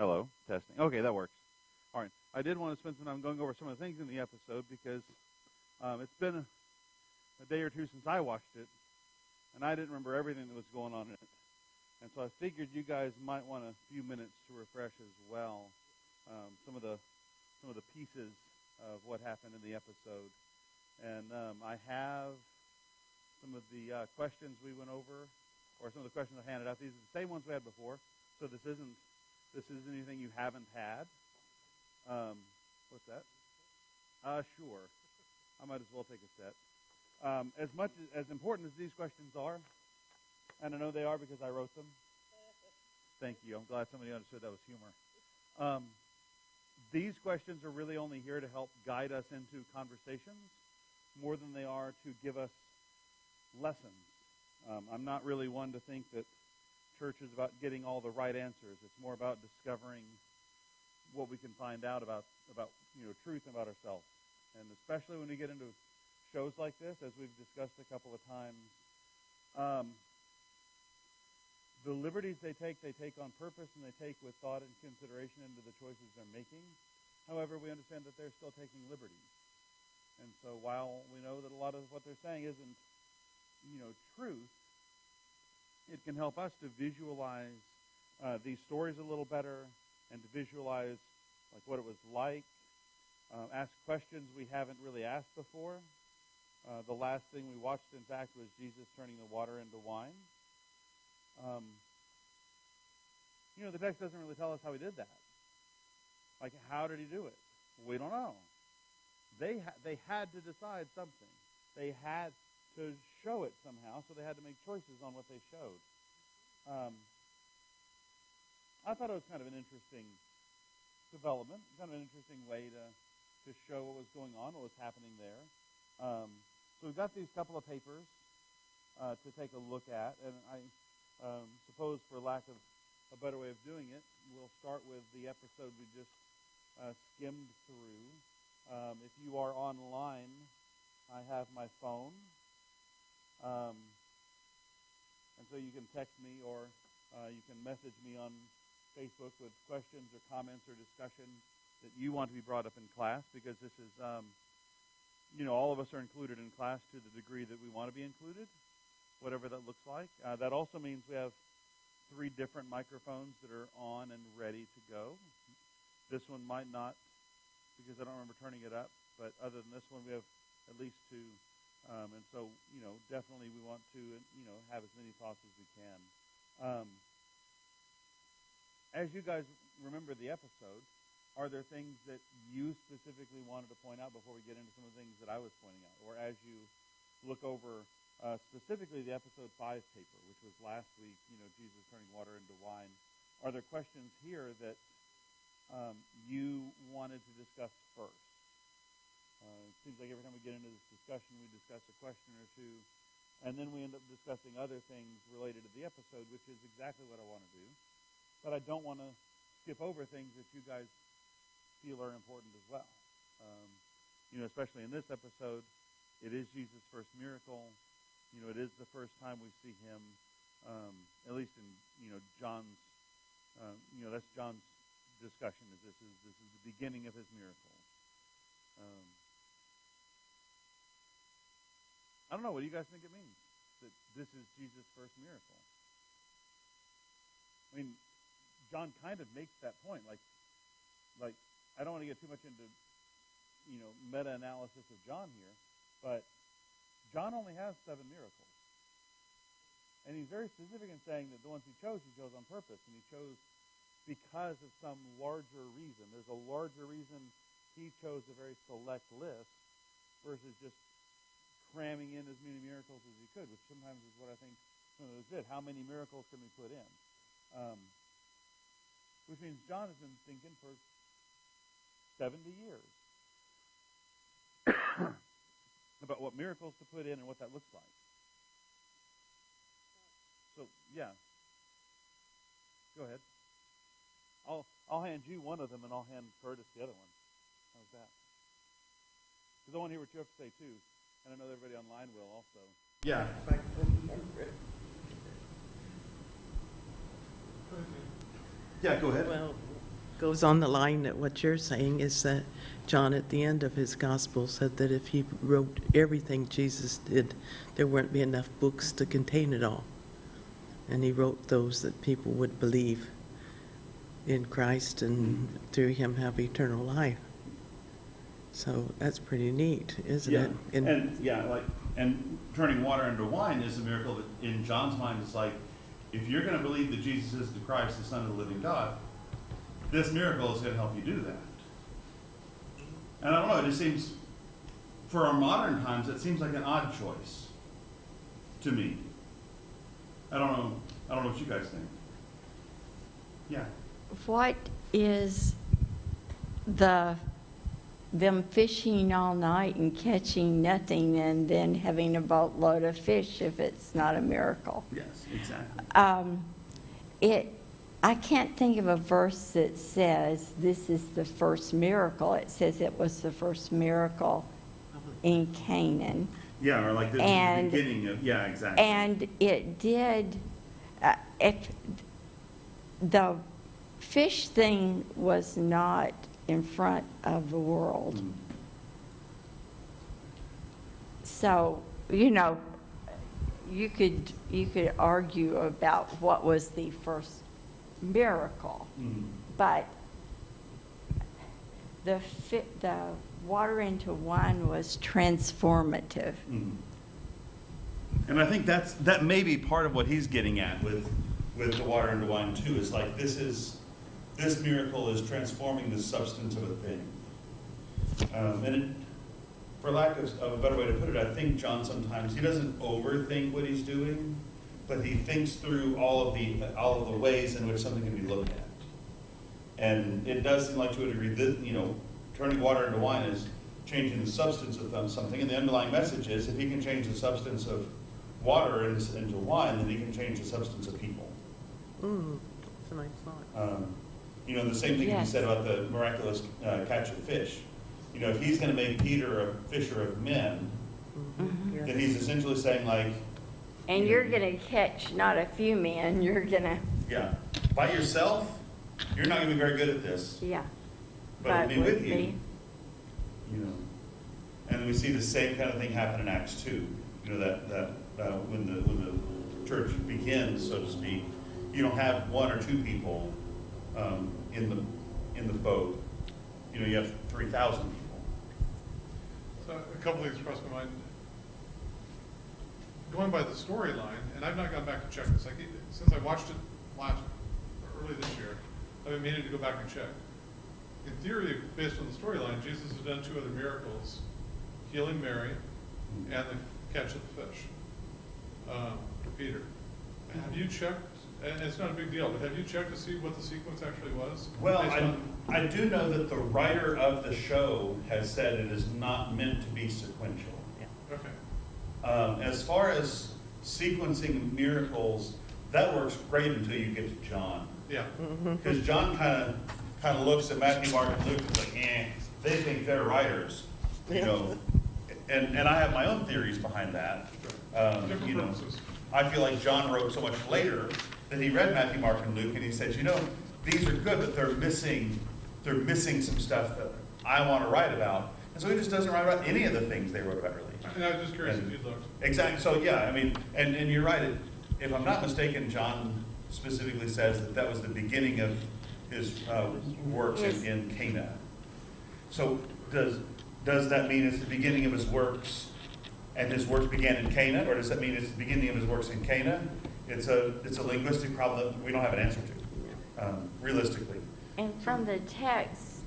Hello, testing. Okay, that works. All right. I did want to spend some time going over some of the things in the episode because it's been a day or two since I watched it, and I didn't remember everything that was going on in it. And so I figured you guys might want a few minutes to refresh as well some of the pieces of what happened in the episode. And I have some of the questions we went over, or some of the questions I handed out. These are the same ones we had before, so this isn't anything you haven't had. What's that? Sure. I might as well take a set. As much as important as these questions are, and I know they are because I wrote them. Thank you. I'm glad somebody understood that was humor. These questions are really only here to help guide us into conversations more than they are to give us lessons. I'm not really one to think that church is about getting all the right answers. It's more about discovering what we can find out about truth about ourselves. And especially when we get into shows like this, as we've discussed a couple of times, the liberties they take on purpose, and they take with thought and consideration into the choices they're making. However, we understand that they're still taking liberties. And so while we know that a lot of what they're saying isn't, truth, it can help us to visualize these stories a little better and to visualize like what it was like, ask questions we haven't really asked before. The last thing we watched, in fact, was Jesus turning the water into wine. The text doesn't really tell us how he did that. Like, how did he do it? We don't know. They had to decide something. They had to show it somehow, so they had to make choices on what they showed. I thought it was kind of an interesting development, kind of an interesting way to show what was going on, what was happening there. So we've got these couple of papers to take a look at, and I suppose for lack of a better way of doing it, we'll start with the episode we just skimmed through. If you are online, I have my phone. And so you can text me or you can message me on Facebook with questions or comments or discussion that you want to be brought up in class, because this is, all of us are included in class to the degree that we want to be included, whatever that looks like. That also means we have 3 different microphones that are on and ready to go. This one might not, because I don't remember turning it up, but other than this one, we have at least 2. And so, definitely we want to, have as many thoughts as we can. As you guys remember the episode, are there things that you specifically wanted to point out before we get into some of the things that I was pointing out? Or as you look over specifically the episode 5 paper, which was last week, Jesus turning water into wine, are there questions here that you wanted to discuss first? It seems like every time we get into this discussion, we discuss a question or two, and then we end up discussing other things related to the episode, which is exactly what I want to do. But I don't want to skip over things that you guys feel are important as well. Especially in this episode, it is Jesus' first miracle. It is the first time we see him, at least in, John's, that's John's discussion. This is the beginning of his miracle. I don't know. What do you guys think it means that this is Jesus' first miracle? I mean, John kind of makes that point. Like I don't want to get too much into, meta-analysis of John here, but John only has 7 miracles. And he's very specific in saying that the ones he chose on purpose, and he chose because of some larger reason. There's a larger reason he chose a very select list versus just cramming in as many miracles as he could, which sometimes is what I think some of those did. How many miracles can we put in? Which means John has been thinking for 70 years about what miracles to put in and what that looks like. So, yeah. Go ahead. I'll hand you one of them, and I'll hand Curtis the other one. How's that? Because I want to hear what you have to say, too. And I know everybody online will also. Yeah. Yeah, go ahead. Well, Goes on the line that what you're saying is that John, at the end of his gospel, said that if he wrote everything Jesus did, there wouldn't be enough books to contain it all. And he wrote those that people would believe in Christ and through him have eternal life. So that's pretty neat, isn't Yeah, it? and turning water into wine is a miracle that in John's mind it's like, if you're going to believe that Jesus is the Christ, the Son of the living God, this miracle is going to help you do that. And I don't know, it just seems, for our modern times, it seems like an odd choice to me. I don't know what you guys think. Yeah. What is them fishing all night and catching nothing and then having a boatload of fish if it's not a miracle? Yes, exactly. I can't think of a verse that says this is the first miracle. It says it was the first miracle in Canaan. Yeah, or like this is the beginning of, yeah, exactly. And it did, if the fish thing was not in front of the world. Mm. So, you know, you could argue about what was the first miracle, but the water into wine was transformative. And I think that may be part of what he's getting at with the water into wine too. Is like this miracle is transforming the substance of a thing. For lack of a better way to put it, I think John sometimes he doesn't overthink what he's doing, but he thinks through all of the ways in which something can be looked at. And it does seem like, to a degree, that, you know, turning water into wine is changing the substance of something, and the underlying message is if he can change the substance of water into wine, then he can change the substance of people. That's a nice thought. You know, the same thing Yes. he said about the miraculous catch of fish. You know, if he's going to make Peter a fisher of men, Mm-hmm. then he's essentially saying, like, And you're going to catch not a few men, you're going to, yeah, by yourself, you're not going to be very good at this, yeah. but with me with you. me. You know, and we see the same kind of thing happen in Acts 2. You know, that when the church begins, so to speak, you don't have one or two people in the boat. You know, you have 3,000 people. So a couple things crossed my mind. Going by the storyline, and I've not gone back to check this. Since I watched it early this year, I've been meaning to go back and check. In theory, based on the storyline, Jesus has done two other miracles: healing Mary and the catch of the fish for Peter. Have you checked? And it's not a big deal, but have you checked to see what the sequence actually was? Well, based on- I do know that the writer of the show has said it is not meant to be sequential. Okay. As far as sequencing miracles, that works great until you get to John. Yeah. Because John kind of looks at Matthew, Mark, and Luke and is like, they think they're writers, you know. And I have my own theories behind that. Different You know, purposes. I feel like John wrote so much later that he read Matthew, Mark, and Luke, and he said, you know, these are good, but they're missing some stuff that I want to write about. And so he just doesn't write about any of the things they wrote about early. And I was just curious if you'd looked. Exactly. So yeah, I mean, and you're right. If I'm not mistaken, John specifically says that was the beginning of his works Yes. in Cana. So does that mean it's the beginning of his works, and his works began in Cana, or does that mean it's the beginning of his works in Cana? It's a linguistic problem that we don't have an answer to, realistically. And from the text,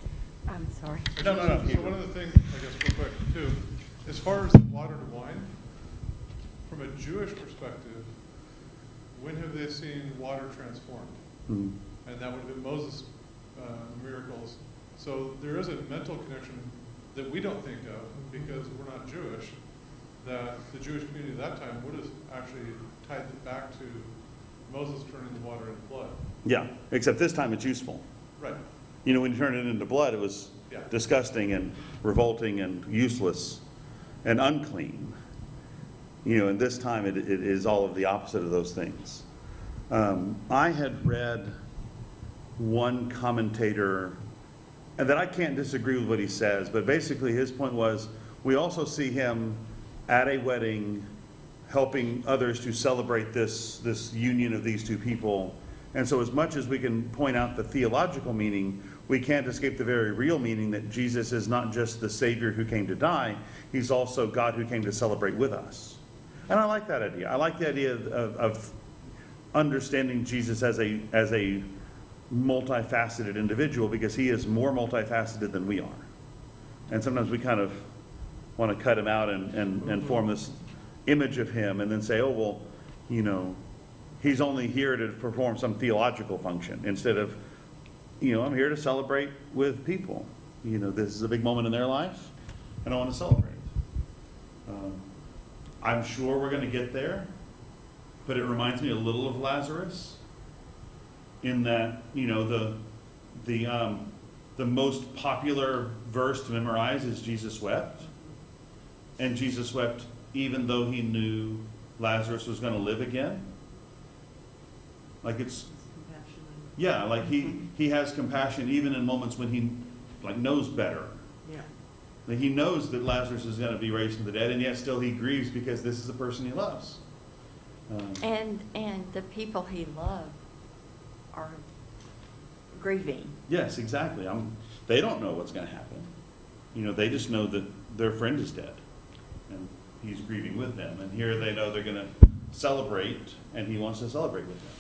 I'm sorry. No. So one of the things, I guess, real quick, too, as far as water to wine, from a Jewish perspective, when have they seen water transformed? And that would have been Moses' miracles. So there is a mental connection that we don't think of because we're not Jewish, that the Jewish community at that time would have actually tied it back to Moses turning the water into blood. Yeah, except this time it's useful. Right. You know, when you turn it into blood, it was Yeah. disgusting and revolting and useless and unclean. You know, and this time it is all of the opposite of those things. I had read one commentator, and that I can't disagree with what he says, but basically his point was, we also see him at a wedding helping others to celebrate this union of these two people. And so as much as we can point out the theological meaning, we can't escape the very real meaning that Jesus is not just the Savior who came to die, he's also God who came to celebrate with us. And I like that idea. I like the idea of understanding Jesus as a multifaceted individual, because he is more multifaceted than we are. And sometimes we kind of want to cut him out and form this image of him and then say, oh, well, you know, he's only here to perform some theological function, instead of, you know, I'm here to celebrate with people. You know, this is a big moment in their life, and I want to celebrate. I'm sure we're going to get there, but it reminds me a little of Lazarus, in that, you know, the most popular verse to memorize is Jesus wept. And Jesus wept even though he knew Lazarus was going to live again. Like it's, yeah, like he has compassion even in moments when he like knows better. Yeah. Like he knows that Lazarus is going to be raised from the dead, and yet still he grieves because this is the person he loves. And the people he loved are grieving. Yes, exactly. They don't know what's going to happen. You know, they just know that their friend is dead, and he's grieving with them. And here they know they're going to celebrate, and he wants to celebrate with them.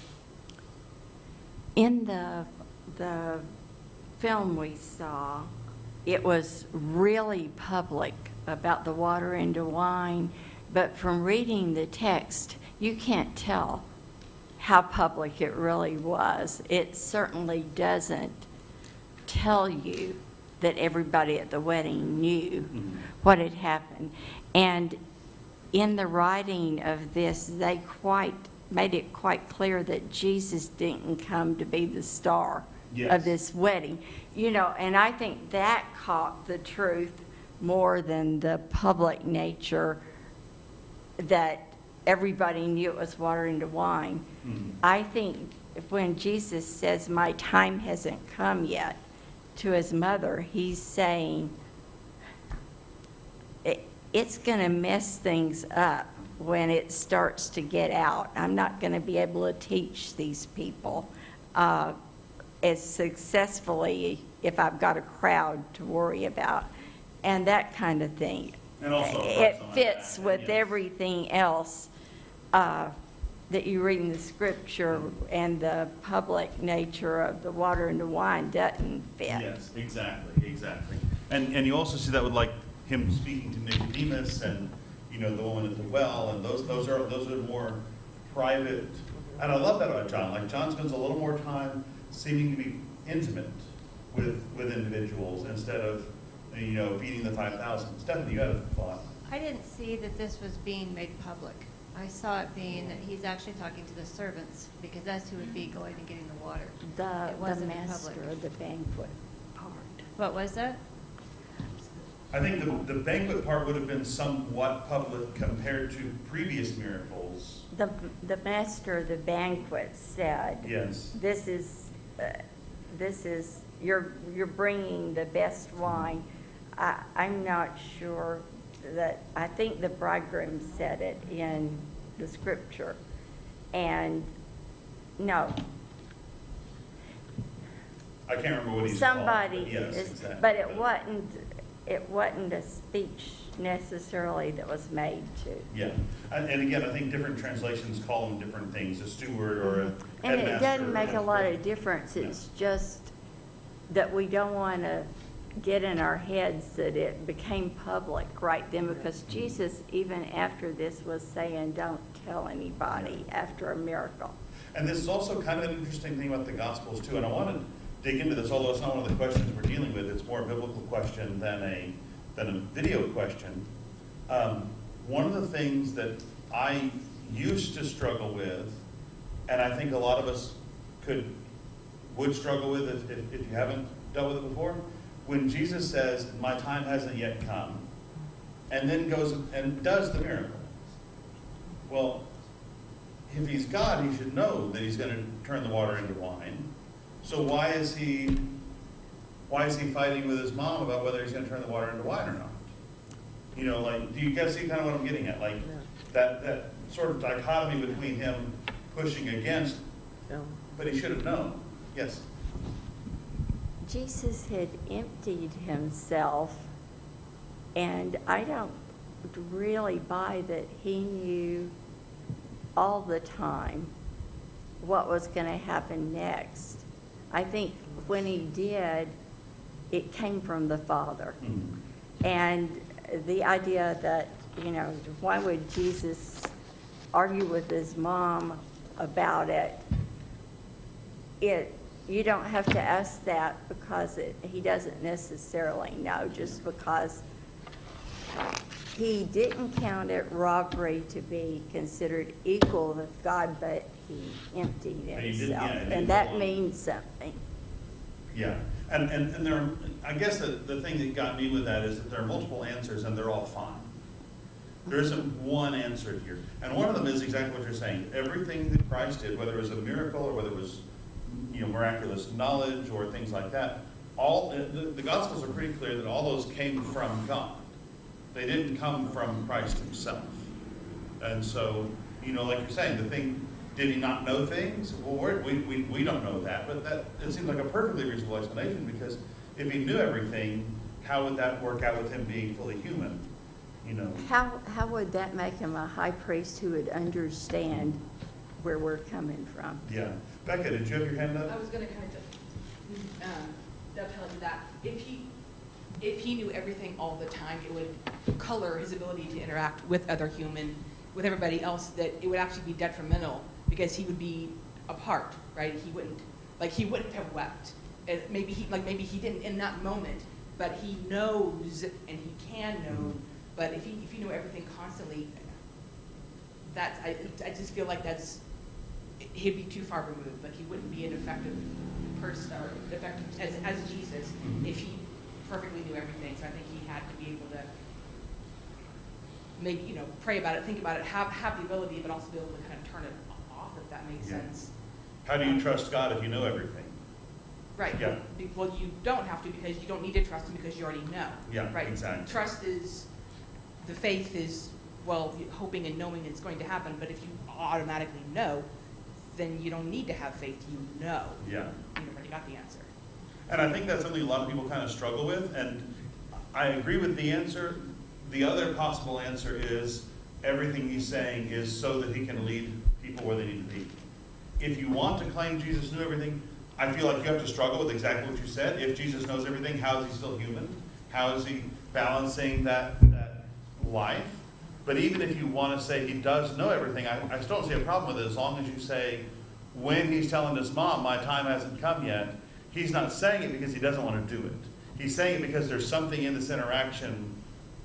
In the film we saw, it was really public about the water into wine, but from reading the text, you can't tell how public it really was. It certainly doesn't tell you that everybody at the wedding knew what had happened. And in the writing of this, they made it quite clear that Jesus didn't come to be the star of this wedding. You know, and I think that caught the truth more than the public nature that everybody knew it was water into wine. I think when Jesus says, my time hasn't come yet, to his mother, he's saying, it's going to mess things up when it starts to get out. I'm not going to be able to teach these people as successfully if I've got a crowd to worry about, and that kind of thing. And also it fits with everything else that you read in the scripture, and the public nature of the water and the wine doesn't fit. Yes, exactly. And you also see that with like him speaking to Nicodemus, and you know, the woman at the well, and those are more private. And I love that about John. Like John spends a little more time seeming to be intimate with individuals instead of, you know, feeding the 5,000. Stephanie, you had a thought. I didn't see that this was being made public. I saw it being that he's actually talking to the servants, because that's who would be going and getting the water. The It wasn't in master public. of the banquet part. What was that? I think the banquet part would have been somewhat public compared to previous miracles. The master of the banquet said, Yes. this is you're bringing the best wine. I'm not sure that, I think the bridegroom said it in the scripture, and no. I can't remember what he's Somebody called, but yes, is, exactly. but it wasn't a speech necessarily that was made to. Yeah, and again, I think different translations call them different things, a steward or a And headmaster. it doesn't make a lot of difference. It's just that we don't want to get in our heads that it became public right then, because Jesus, even after this, was saying, don't tell anybody after a miracle. And this is also kind of an interesting thing about the Gospels too, and I want to dig into this, although it's not one of the questions we're dealing with. It's more a biblical question than a video question. One of the things that I used to struggle with, and I think a lot of us would struggle with if you haven't dealt with it before, when Jesus says, my time hasn't yet come, and then goes and does the miracle. Well, if he's God, he should know that he's going to turn the water into wine. So why is he fighting with his mom about whether he's going to turn the water into wine or not? You know, like, do you guys see kind of what I'm getting at? Like, that sort of dichotomy between him pushing against, No. but he should have known. Yes. Jesus had emptied himself, and I don't really buy that he knew all the time what was going to happen next. I think when he did, it came from the Father. And the idea that, you know, why would Jesus argue with his mom about it? You don't have to ask that because he doesn't necessarily know, just because he didn't count it robbery to be considered equal with God, but he emptied himself. And that means something. Yeah, and there, I guess the thing that got me with that is that there are multiple answers and they're all fine. There isn't one answer here. And one of them is exactly what you're saying. Everything that Christ did, whether it was a miracle or whether it was, you know, miraculous knowledge or things like that, all the Gospels are pretty clear that all those came from God. They didn't come from Christ himself. And so, you know, like you're saying, the thing, did he not know things? Well, we don't know that, but it seems like a perfectly reasonable explanation, because if he knew everything, how would that work out with him being fully human? You know. How would that make him a high priest who would understand where we're coming from? Yeah. Becca, did you have your hand up? I was going to kind of dovetail into that. If he knew everything all the time, it would color his ability to interact with with everybody else, that it would actually be detrimental, because he would be apart, right? He wouldn't have wept. And maybe he didn't in that moment, but he knows and he can know. But if you know everything constantly, I just feel like he'd be too far removed. Like, he wouldn't be an effective person or effective as Jesus if he perfectly knew everything. So I think he had to be able to maybe, you know, pray about it, think about it, have the ability, but also be able to kind of turn it off, if that makes sense. How do you trust God if you know everything? Right. Yeah. Well, you don't have to, because you don't need to trust him, because you already know. Yeah, right. Exactly. Trust is, the faith is, well, hoping and knowing it's going to happen, but if you automatically know, then you don't need to have faith, you know. Yeah. You've already got the answer. And I think that's something a lot of people kind of struggle with, and I agree with the answer. The other possible answer is everything he's saying is so that he can lead people where they need to be. If you want to claim Jesus knew everything, I feel like you have to struggle with exactly what you said. If Jesus knows everything, how is he still human? How is he balancing that life? But even if you want to say he does know everything, I still don't see a problem with it, as long as you say, when he's telling his mom, my time hasn't come yet, he's not saying it because he doesn't want to do it. He's saying it because there's something in this interaction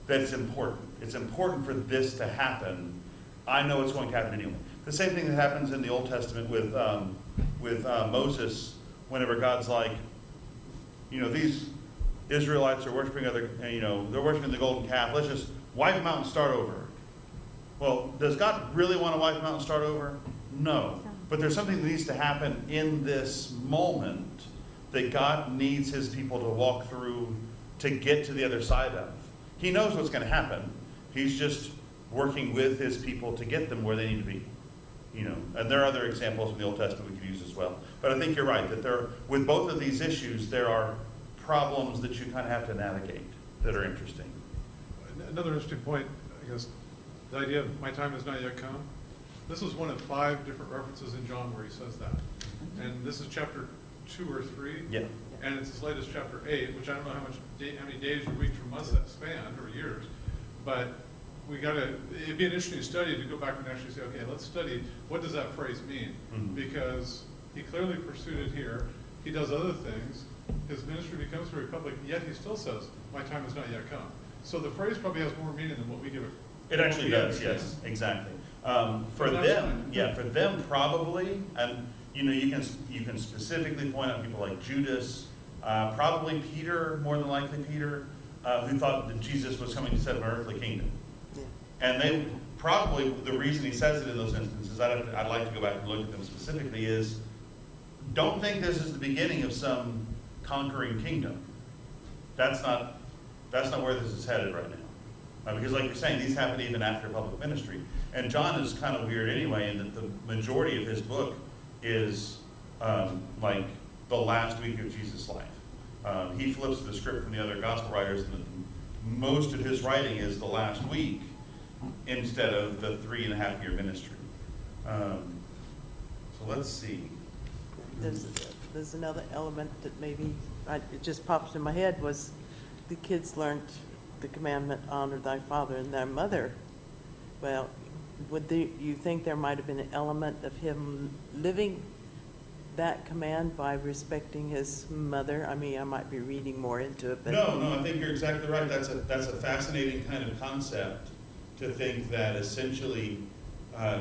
that's important. It's important for this to happen. I know it's going to happen anyway. The same thing that happens in the Old Testament with Moses, whenever God's like, you know, these Israelites are worshiping they're worshiping the golden calf. Let's just wipe them out and start over. Well, does God really want to wipe them out and start over? No. But there's something that needs to happen in this moment that God needs his people to walk through to get to the other side of. He knows what's going to happen. He's just working with his people to get them where they need to be. You know, and there are other examples in the Old Testament we could use as well. But I think you're right, that with both of these issues, there are problems that you kind of have to navigate that are interesting. Another interesting point, I guess, the idea of my time has not yet come. This is one of 5 different references in John where he says that. And this is chapter 2 or 3. Yeah. And it's as late as chapter 8, which I don't know how many days or weeks or months that span, or years. But it'd be an interesting study to go back and actually say, okay, let's study, what does that phrase mean? Mm-hmm. Because he clearly pursued it here. He does other things. His ministry becomes very public, yet he still says, my time has not yet come. So the phrase probably has more meaning than what we give it. It actually does, yes, exactly. For them probably, and you know, you can specifically point out people like Judas, probably Peter, more than likely Peter, who thought that Jesus was coming to set up an earthly kingdom. Yeah. And they probably, the reason he says it in those instances, I'd like to go back and look at them specifically, is don't think this is the beginning of some conquering kingdom. That's not where this is headed right now. Because like you're saying, these happen even after public ministry. And John is kind of weird anyway, in that the majority of his book is like the last week of Jesus' life. He flips the script from the other gospel writers, and most of his writing is the last week instead of the 3.5 year ministry. So let's see. There's another element that maybe, it just pops in my head, was the kids learned the commandment, honor thy father and thy mother. Well, you think there might have been an element of him living that command by respecting his mother? I mean, I might be reading more into it, but No, I think you're exactly right. That's a fascinating kind of concept to think that essentially, I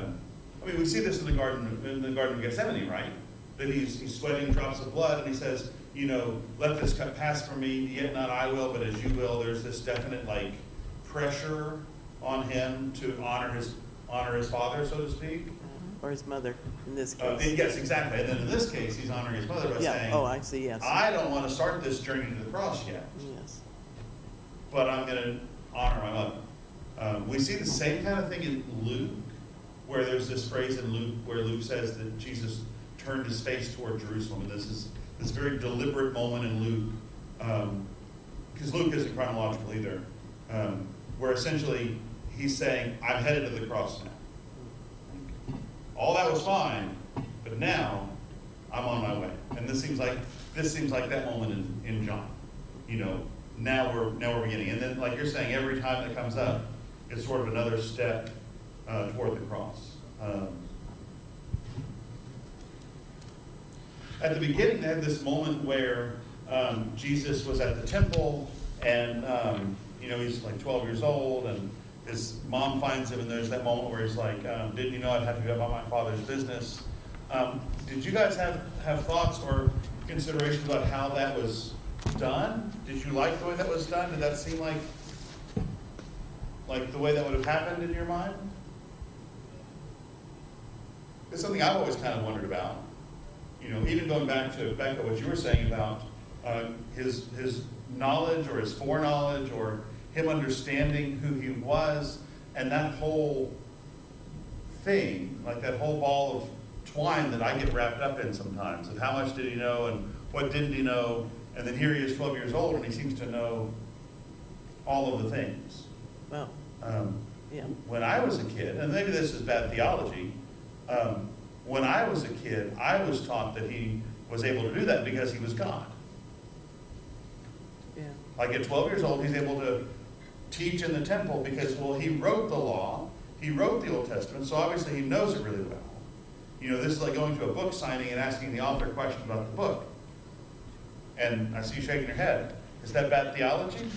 mean, we see this in the Garden of Gethsemane, right? That he's sweating drops of blood, and he says, you know, let this cup pass from me, yet not I will, but as you will. There's this definite like pressure on him to honor his father, so to speak. or his mother in this case. Yes, exactly. And then in this case, he's honoring his mother by saying, Oh, I see, yes. I don't want to start this journey to the cross yet, Yes. but I'm going to honor my mother. We see the same kind of thing in Luke, where there's this phrase in Luke where Luke says that Jesus turned his face toward Jerusalem. And this is this very deliberate moment in Luke, because Luke isn't chronological either, where essentially he's saying, I'm headed to the cross now. All that was fine, but now I'm on my way. And this seems like that moment in John. You know, now we're beginning. And then, like you're saying, every time that comes up, it's sort of another step toward the cross. At the beginning, they had this moment where Jesus was at the temple, and you know, he's like 12 years old, and his mom finds him, and there's that moment where he's like, didn't you know I'd have to go about my father's business? Did you guys have thoughts or considerations about how that was done? Did you like the way that was done? Did that seem like the way that would have happened in your mind? It's something I've always kind of wondered about. You know, even going back to what you were saying about his knowledge or his foreknowledge or him understanding who he was, and that whole thing, like that whole ball of twine that I get wrapped up in sometimes, of how much did he know and what didn't he know, and then here he is 12 years old and he seems to know all of the things. Well, yeah. When I was a kid, and maybe this is bad theology, when I was a kid, I was taught that he was able to do that because he was God. Yeah. Like at 12 years old, he's able to teach in the temple because, well, he wrote the law, he wrote the Old Testament, so obviously he knows it really well. You know, this is like going to a book signing and asking the author questions about the book. And I see you shaking your head. Is that bad theology?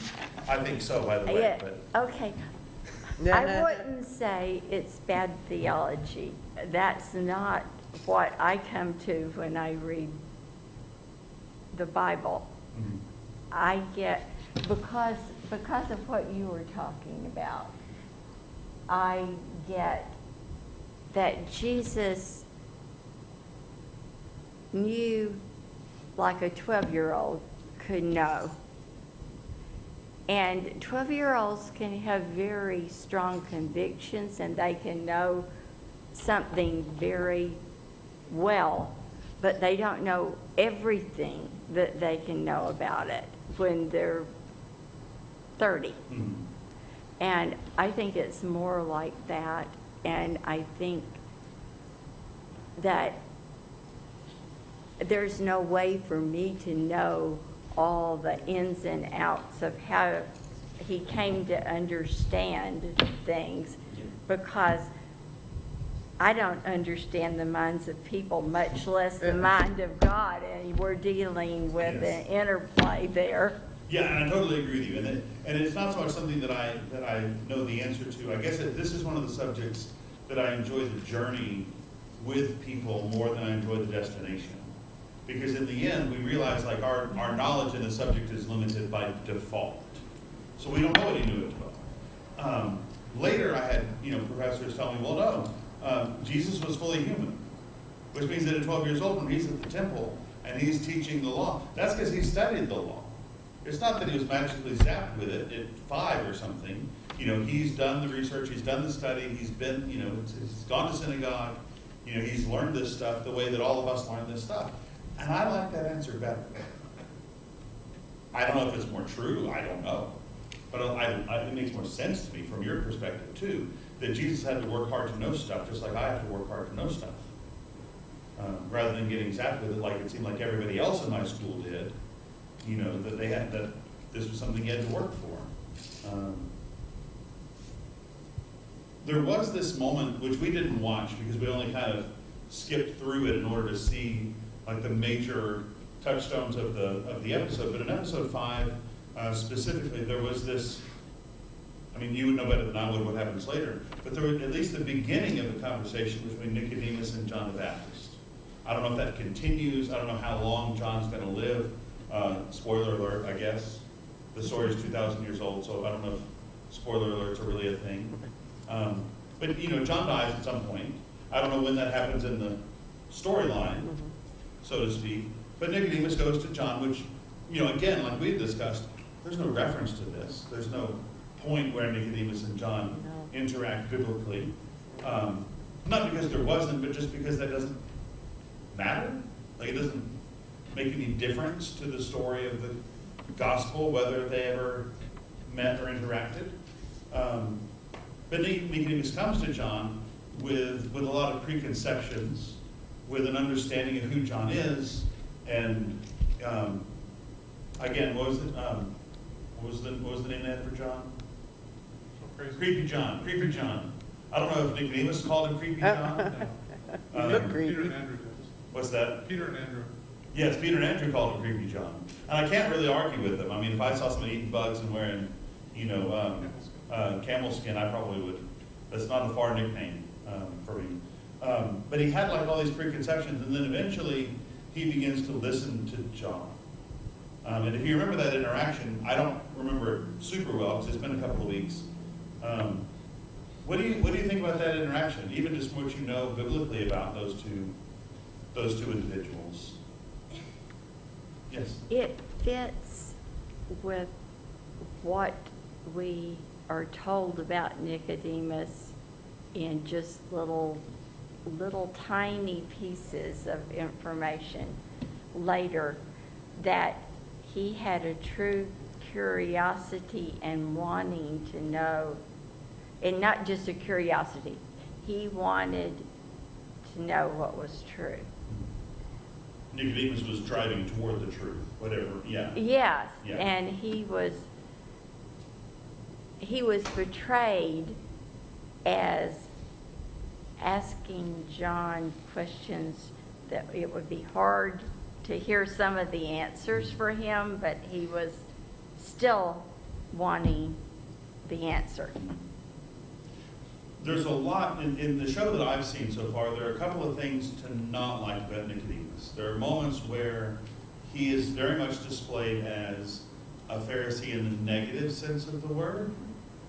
I think so, by the way. Yeah, But okay. I wouldn't say it's bad theology. That's not what I come to when I read the Bible. Mhm. I get, because of what you were talking about, I get that Jesus knew like a 12-year-old could know. And 12-year-olds can have very strong convictions, and they can know something very well, but they don't know everything that they can know about it when they're 30. Mhm. And I think it's more like that, and I think that there's no way for me to know all the ins and outs of how he came to understand things, because I don't understand the minds of people, much less the mind of God, and we're dealing with Yes. an interplay there. Yeah, and I totally agree with you. And it's not so much something that I know the answer to. I guess this is one of the subjects that I enjoy the journey with people more than I enjoy the destination. Because in the end, we realize like our knowledge in the subject is limited by default. So we don't know what he knew at 12. Later, I had professors tell me, well, no, Jesus was fully human. which means that at 12 years old, when he's at the temple and he's teaching the law, that's because he studied the law. It's not that he was magically zapped with it at 5 or something. You know, he's done the research, he's done the study, he's been, you know, he's gone to synagogue, you know, he's learned this stuff the way that all of us learn this stuff. And I like that answer better. I don't know if it's more true, I don't know. But it makes more sense to me from your perspective too, that Jesus had to work hard to know stuff, just like I have to work hard to know stuff. Rather than getting zapped with it like it seemed like everybody else in my school did, you know, that they had, that this was something he had to work for. There was this moment, which we didn't watch because we only kind of skipped through it in order to see like the major touchstones of the episode. But in episode 5, specifically, there was this, I mean, you would know better than I would what happens later, but there was at least the beginning of a conversation between Nicodemus and John the Baptist. I don't know if that continues. I don't know how long John's going to live. Spoiler alert, I guess. The story is 2,000 years old, so I don't know if spoiler alerts are really a thing. But, you know, John dies at some point. I don't know when that happens in the storyline, so to speak. But Nicodemus goes to John, which, you know, again, like we've discussed, there's no reference to this. There's no point where Nicodemus and John interact biblically. Not because there wasn't, but just because that doesn't matter. Like, it doesn't make any difference to the story of the gospel, whether they ever met or interacted. But Nicodemus comes to John with a lot of preconceptions, with an understanding of who John is, and again, what was it? What was the name they had for John? Creepy John. Creepy John. I don't know if Nicodemus called him Creepy John. Peter and Andrew did. What's that? Peter and Andrew. Yes, Peter and Andrew called him Creepy John. And I can't really argue with them. I mean, if I saw somebody eating bugs and wearing, you know, camel skin, I probably would. That's not a far nickname for me. But he had like all these preconceptions, and then eventually he begins to listen to John. And if you remember that interaction, I don't remember it super well because it's been a couple of weeks. What do you think about that interaction? Even just what you know biblically about those two individuals. Yes. It fits with what we are told about Nicodemus in just little tiny pieces of information later, that he had a true curiosity and wanting to know, and not just a curiosity, he wanted to know what was true. Nicodemus was driving toward the truth, whatever, yeah. Yes, Yeah. and he was portrayed as asking John questions that it would be hard to hear some of the answers for him, but he was still wanting the answer. There's a lot in the show that I've seen so far. There are a couple of things to not like about Nicodemus. There are moments where he is very much displayed as a Pharisee in the negative sense of the word.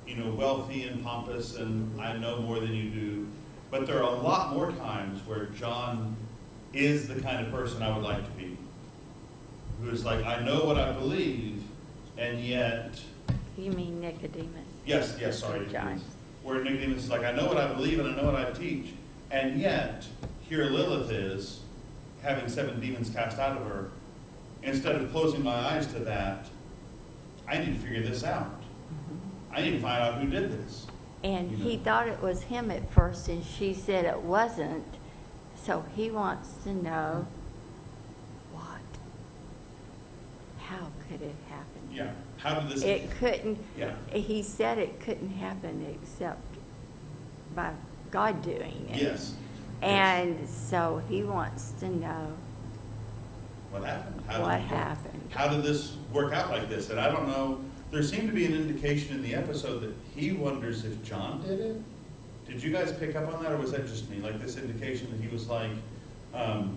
You know, wealthy and pompous, and I know more than you do. But there are a lot more times where John is the kind of person I would like to be. Who is like, I know what I believe, and yet... You mean Nicodemus? Yes, sorry. John. Where Nicodemus is like, I know what I believe and I know what I teach, and yet here Lilith is having 7 demons cast out of her. Instead of closing my eyes to that, I need to figure this out. I need to find out who did this. And You know? he thought it was him at first, and she said it wasn't. So he wants to know what? How could it happen? Yeah. How did this? It couldn't. Yeah. He said it couldn't happen except by God doing it. Yes. And so he wants to know What happened? what happened. How did this work out like this? And I don't know. There seemed to be an indication in the episode that he wonders if John did it. Did you guys pick up on that, or was that just me? Like this indication that he was like, or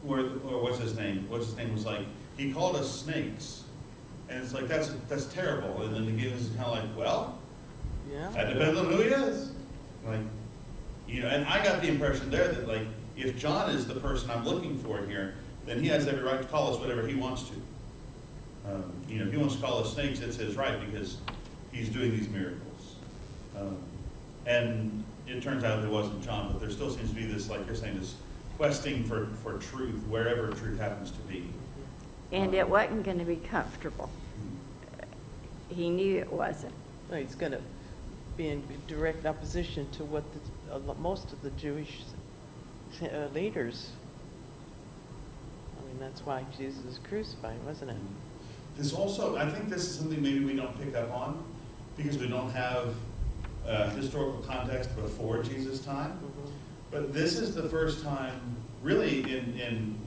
what's his name? What's his name was like, he called us snakes. And it's like, that's terrible. And then again, it's kind of like, well, Yeah. that depends on who he is. Like, you know, and I got the impression there that like if John is the person I'm looking for here, then he has every right to call us whatever he wants to. If he wants to call us snakes, it's his right because he's doing these miracles. And it turns out it wasn't John, but there still seems to be this, like you're saying, this questing for truth, wherever truth happens to be. And it wasn't going to be comfortable. He knew it wasn't. Well, he's going to be in direct opposition to what most of the Jewish leaders. I mean, that's why Jesus was crucified, wasn't it? This also, I think this is something maybe we don't pick up on because we don't have historical context before Jesus' time. But this is the first time, really, in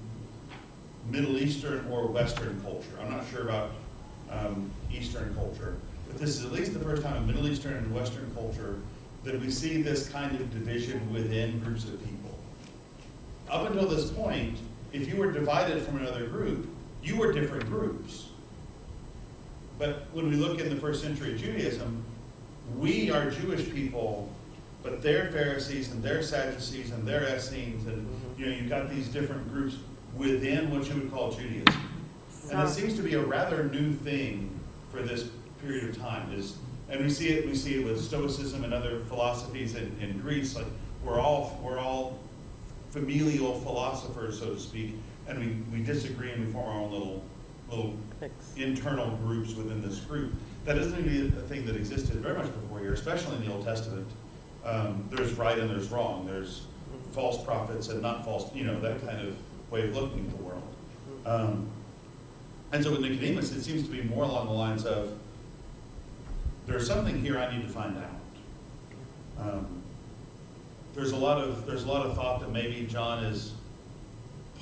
Middle Eastern or Western culture. I'm not sure about Eastern culture, but this is at least the first time in Middle Eastern and Western culture that we see this kind of division within groups of people. Up until this point, if you were divided from another group, you were different groups. But when we look in the first century Judaism, we are Jewish people, but they're Pharisees and they're Sadducees and they're Essenes, and you've got these different groups within what you would call Judaism. And it seems to be a rather new thing for this period of time. And we see it with Stoicism and other philosophies in Greece. Like we're all familial philosophers, so to speak, and we disagree and we form our own little internal groups within this group. That isn't really a thing that existed very much before here, especially in the Old Testament. There's right and there's wrong. There's false prophets and not false, that kind of way of looking at the world. And so with Nicodemus, it seems to be more along the lines of, there's something here I need to find out. There's a lot of thought that maybe John is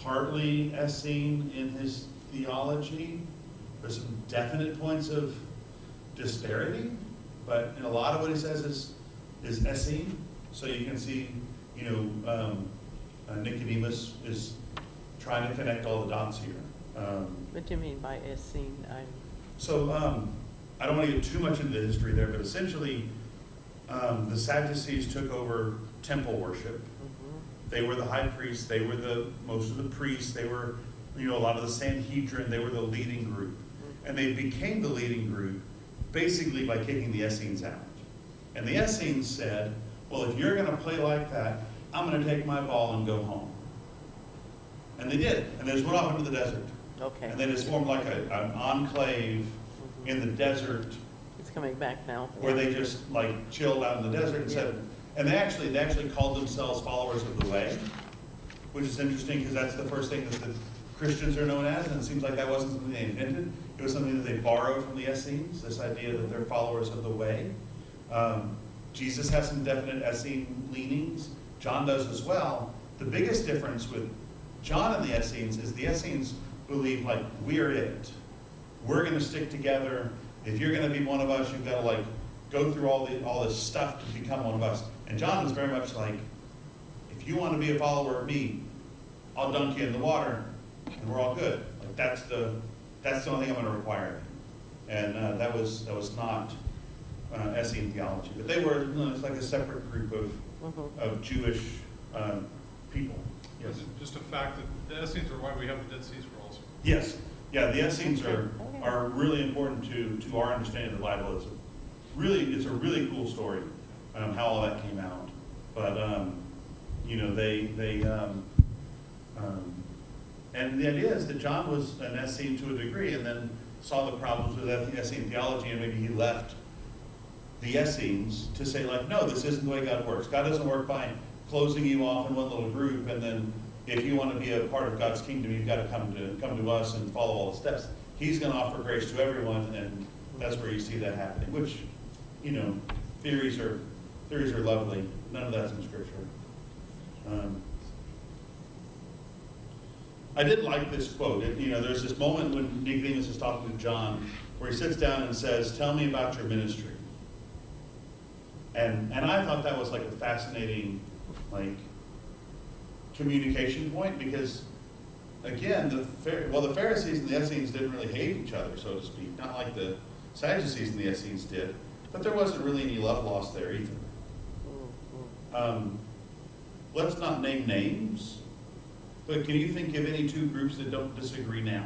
partly Essene in his theology. There's some definite points of disparity, but in a lot of what he says is Essene. So you can see, Nicodemus is trying to connect all the dots here. What do you mean by Essene? I don't want to get too much into the history there, but essentially, the Sadducees took over temple worship. They were the high priests. They were most of the priests. They were, a lot of the Sanhedrin. They were the leading group, and they became the leading group basically by kicking the Essenes out. And the Essenes said, "Well, if you're going to play like that, I'm going to take my ball and go home." And they did, and they just went off into the desert. Okay. And they just formed like an enclave in the desert. It's coming back now. Where they just like chilled out in the desert and said, and they actually called themselves followers of the way, which is interesting because that's the first thing that the Christians are known as, and it seems like that wasn't something they invented. It was something that they borrowed from the Essenes, this idea that they're followers of the way. Jesus has some definite Essene leanings. John does as well. The biggest difference with John and the Essenes is the Essenes believe like we're it. We're going to stick together. If you're going to be one of us, you've got to like go through all this stuff to become one of us. And John is very much like, if you want to be a follower of me, I'll dunk you in the water, and we're all good. Like that's the only thing I'm going to require. And that was not Essene theology, but they were it's like a separate group of Jewish people. Yes. Just a fact that the Essenes are why we have the Dead Sea Scrolls. Yes. Yeah, the Essenes are really important to our understanding of the Bible. It's a really cool story, how all that came out. But and the idea is that John was an Essene to a degree, and then saw the problems with Essene theology, and maybe he left the Essenes to say like, no, this isn't the way God works. God doesn't work by closing you off in one little group, and then if you want to be a part of God's kingdom, you've got to come to us and follow all the steps. He's going to offer grace to everyone, and that's where you see that happening. Which, theories are lovely. None of that's in Scripture. I did like this quote. There's this moment when Nicodemus is talking to John, where he sits down and says, "Tell me about your ministry." And I thought that was like a fascinating, communication point, because again, the Pharisees and the Essenes didn't really hate each other, so to speak, not like the Sadducees and the Essenes did, but there wasn't really any love lost there either. let's not name names, but can you think of any two groups that don't disagree now?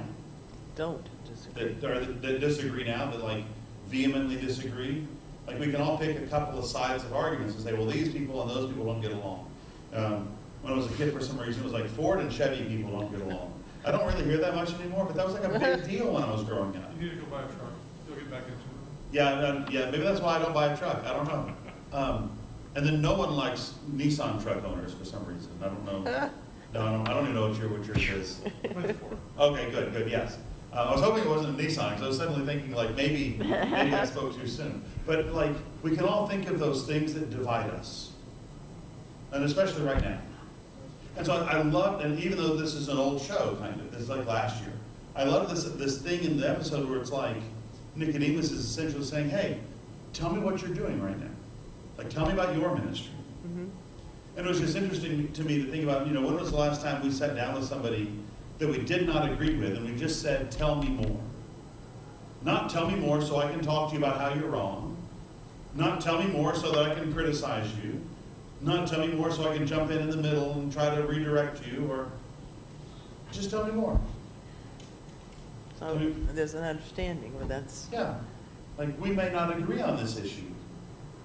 Don't disagree. That disagree now, that like vehemently disagree? Like we can all pick a couple of sides of arguments and say, well, these people and those people don't get along. When I was a kid, for some reason, it was like Ford and Chevy people don't get along. I don't really hear that much anymore, but that was like a big deal when I was growing up. You need to go buy a truck. You'll get back into it. Yeah, maybe that's why I don't buy a truck. I don't know. And then no one likes Nissan truck owners for some reason. I don't know. No, I don't even know what yours is. Okay, good, yes. I was hoping it wasn't a Nissan, because I was suddenly thinking like maybe I spoke too soon. But like, we can all think of those things that divide us. And especially right now. And so I love, and even though this is an old show, kind of, this is like last year, I love this thing in the episode where it's like, Nicodemus is essentially saying, hey, tell me what you're doing right now. Like, tell me about your ministry. Mm-hmm. And it was just interesting to me to think about, when was the last time we sat down with somebody that we did not agree with, and we just said, tell me more. Not tell me more so I can talk to you about how you're wrong. Not tell me more so that I can criticize you. Not tell me more so I can jump in the middle and try to redirect you, or just tell me more. So there's an understanding, but that's, Yeah. Like, we may not agree on this issue,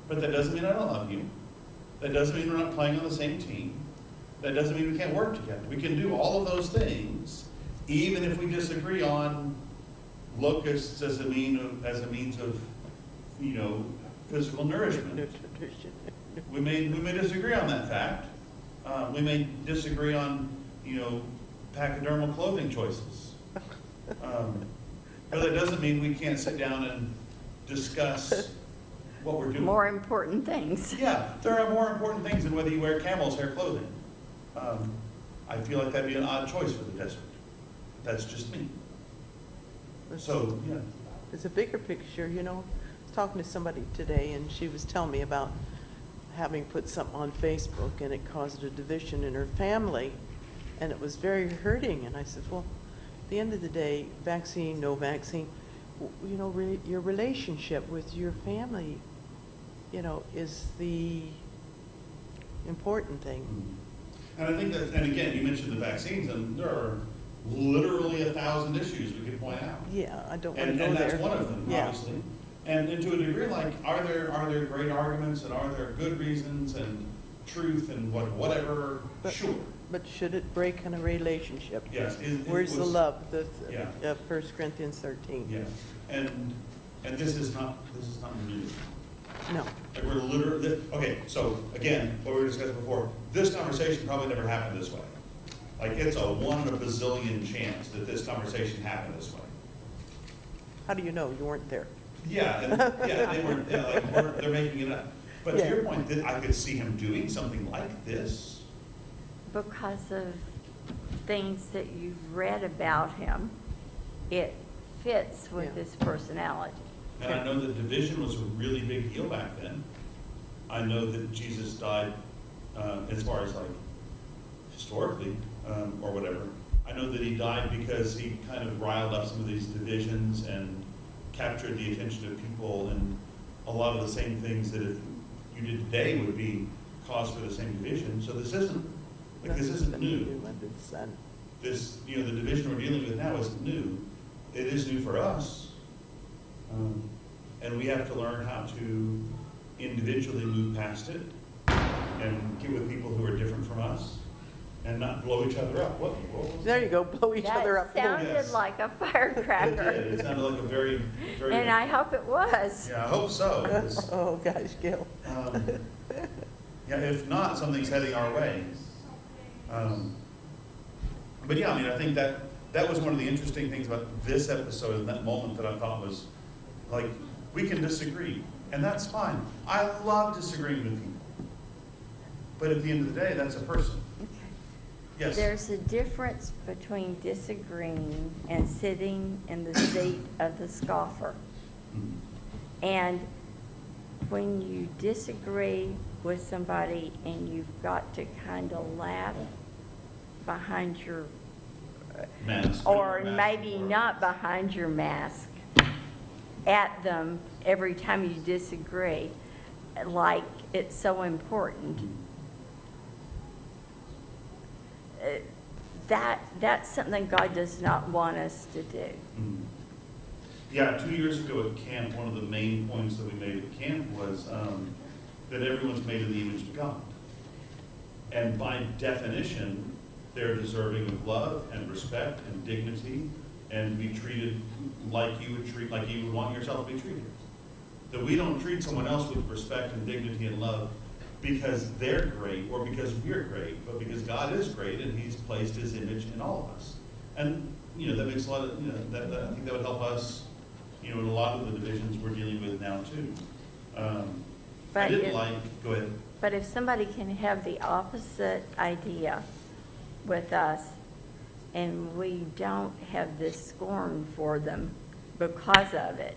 but that doesn't mean I don't love you. That doesn't mean we're not playing on the same team. That doesn't mean we can't work together. We can do all of those things, even if we disagree on locusts as a means of, physical nourishment. We may disagree on that fact. We may disagree on, pachydermal clothing choices. But that doesn't mean we can't sit down and discuss what we're doing. More important things. Yeah, there are more important things than whether you wear camel's hair clothing. I feel like that'd be an odd choice for the desert. That's just me. So, yeah. it's a bigger picture, I was talking to somebody today, and she was telling me about having put something on Facebook, and it caused a division in her family, and it was very hurting. And I said, well, at the end of the day, vaccine, no vaccine, your relationship with your family, is the important thing. And I think that, and again, you mentioned the vaccines, and there are literally 1,000 issues we could point out. Yeah, I don't want to And go there. that's one of them, Yeah. obviously. And to a degree, like, are there great arguments, and are there good reasons, and truth, and whatever? But- Sure. But should it break in a relationship? Yes. Where's the love? Yeah. 1 Corinthians 13. Yes. And this is not new. No. Like, we're literally, okay, so again, what we discussed before, this conversation probably never happened this way. Like, it's a 1 in a bazillion chance that this conversation happened this way. How do you know? You weren't there. Yeah, they weren't, they're making it up. But to your point, that I could see him doing something like this. Because of things that you've read about him, it fits with Yeah. his personality. And I know that division was a really big deal back then. I know that Jesus died, as far as like historically, or whatever. I know that he died because he kind of riled up some of these divisions and captured the attention of people, and a lot of the same things that if you did today would be cause for the same division. So this isn't new. Under the sun. This, the division we're dealing with now isn't new. It is new for us. And we have to learn how to individually move past it and get with people who are different from us and not blow each other up. What was There you go, blow each other up. That sounded Yes. like a It firecracker. did. It sounded like a very, very. And I hope it was. Yeah, I hope so. Oh, gosh, Gil. Yeah, if not, something's heading our way. But yeah, I think that was one of the interesting things about this episode and that moment that I thought was, like, we can disagree, and that's fine. I love disagreeing with people. But at the end of the day, that's a person. Yes? There's a difference between disagreeing and sitting in the seat of the scoffer. Mhm. And when you disagree with somebody and you've got to kind of laugh behind your, Mask. or Mask maybe or- not behind your mask, at them every time you disagree, like it's so important. that's something God does not want us to do. Mhm. Yeah, 2 years ago at camp, one of the main points that we made at camp was that everyone's made in the image of God. And by definition, they're deserving of love and respect and dignity and be treated like you would want yourself to be treated. That we don't treat someone else with respect and dignity and love because they're great or because we're great, but because God is great and He's placed His image in all of us. And, that makes a lot of, that I think that would help us, in a lot of the divisions we're dealing with now too. I But didn't if- go ahead. But if somebody can have the opposite idea with us, and we don't have this scorn for them because of it,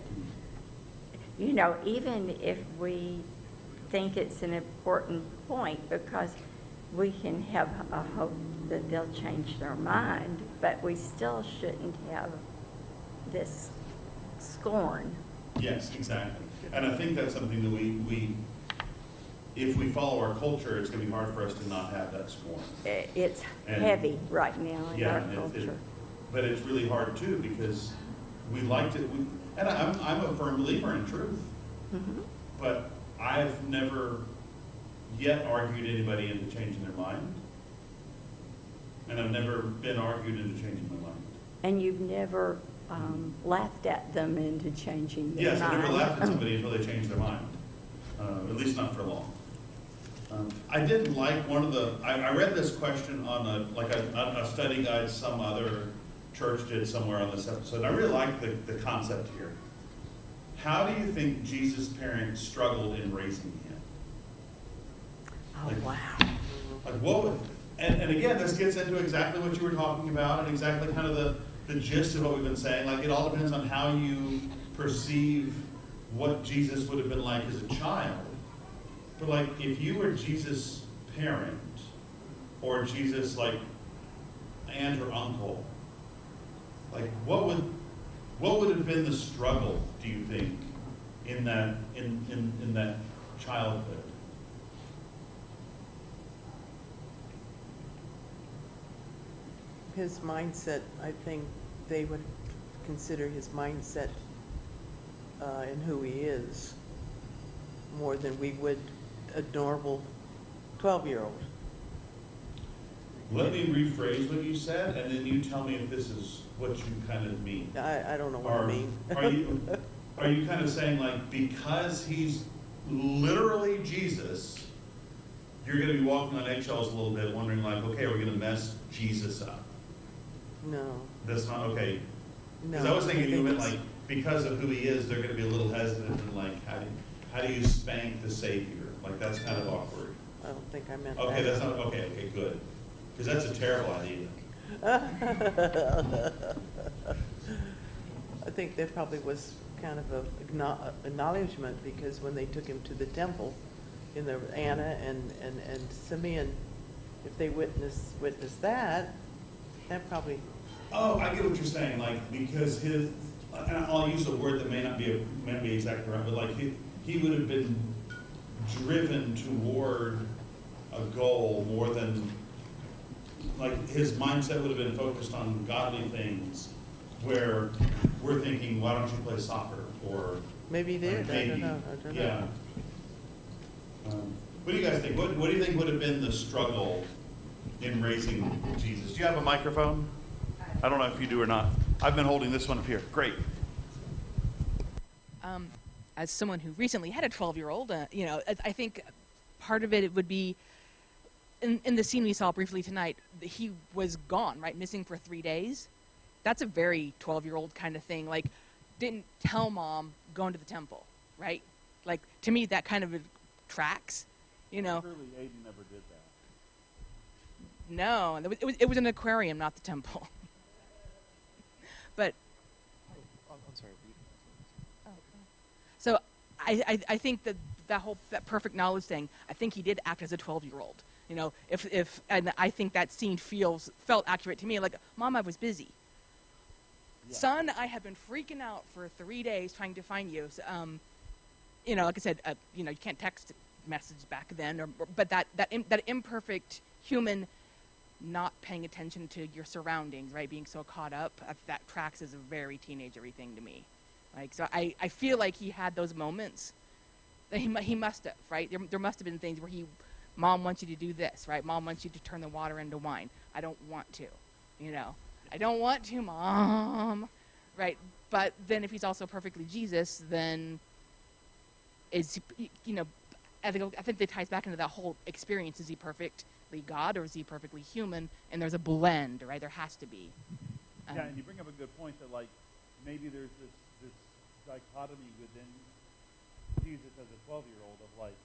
even if we think it's an important point, because we can have a hope that they'll change their mind, but we still shouldn't have this scorn. Yes, exactly. And I think that's something that we if we follow our culture, it's going to be hard for us to not have that scorn. It's And- heavy right now in our and culture. but it's really hard too because we like to. And I'm a firm believer in truth, Mhm. but I've never yet argued anybody into changing their mind, and I've never been argued into changing my mind. And you've never laughed at them into changing their mind. Yes, I never laughed at somebody until they changed their mind, at least not for long. I did like one of the, I read this question on a study guide some other church did somewhere on this episode. I really like the concept here. How do you think Jesus' parents struggled in raising him? Oh, wow. Like what would, and again, this gets into exactly what you were talking about and exactly kind of the gist of what we've been saying. Like it all depends on how you perceive what Jesus would have been like as a child. But like if you were Jesus' parent or Jesus' like aunt or uncle, like what would have been the struggle, do you think, in that in that childhood? His mindset, I think they would consider his mindset and who he is more than we would a normal 12-year-old. Let me rephrase what you said, and then you tell me if this is what you kind of mean. I don't know what I mean. Are you kind of saying like because he's literally Jesus, you're going to be walking on eggshells a little bit, wondering like, okay, we're going to mess Jesus up? No. That's not okay. No. Because I was thinking you meant it's- like because of who he is, they're going to be a little hesitant and like, how do you spank the Savior? Like that's kind of awkward. I don't think I meant Okay, that. that's not okay. Okay, good. Because that's a terrible idea. I think there probably was kind of a acknowledgement because when they took him to the temple, Anna and Simeon, if they witnessed that probably. Oh, I get what you're saying. Like because his, and I'll use a word that may not be exactly right, but like he would have been driven toward a goal more than like his mindset would have been focused on godly things, where we're thinking, why don't you play soccer or Maybe he did. maybe, I don't know. yeah. What do you guys think? What do you think would have been the struggle in raising Jesus? Do you have a microphone? I don't know if you do or not. I've been holding this one up here. Great. As someone who recently had a 12-year-old, I think part of it would be in the scene we saw briefly tonight, he was gone, right, missing for 3 days. That's a very 12-year-old kind of thing. Like, didn't tell mom going to the temple, right? Like, to me, that kind of tracks, Surely Aiden never did that. No, it was an aquarium, not the temple. But I'm sorry. so I think that perfect knowledge thing. I think he did act as a 12-year-old. And I think that scene felt accurate to me. Like, Mom, I was busy. Yeah. Son, I have been freaking out for 3 days trying to find you. So, like I said, you can't text message back then, but that imperfect human not paying attention to your surroundings, right? Being so caught up, that tracks as a very teenagery thing to me. Like, so I feel like he had those moments that he must have, right? There must have been things where Mom wants you to do this, right? Mom wants you to turn the water into wine. I don't want to, I don't want to, Mom, right? But then if he's also perfectly Jesus, then is, I think that ties back into that whole experience. Is he perfectly God or is he perfectly human? And there's a blend, right? There has to be. Yeah, and you bring up a good point that, like, maybe there's this dichotomy within Jesus as a 12-year-old of, like,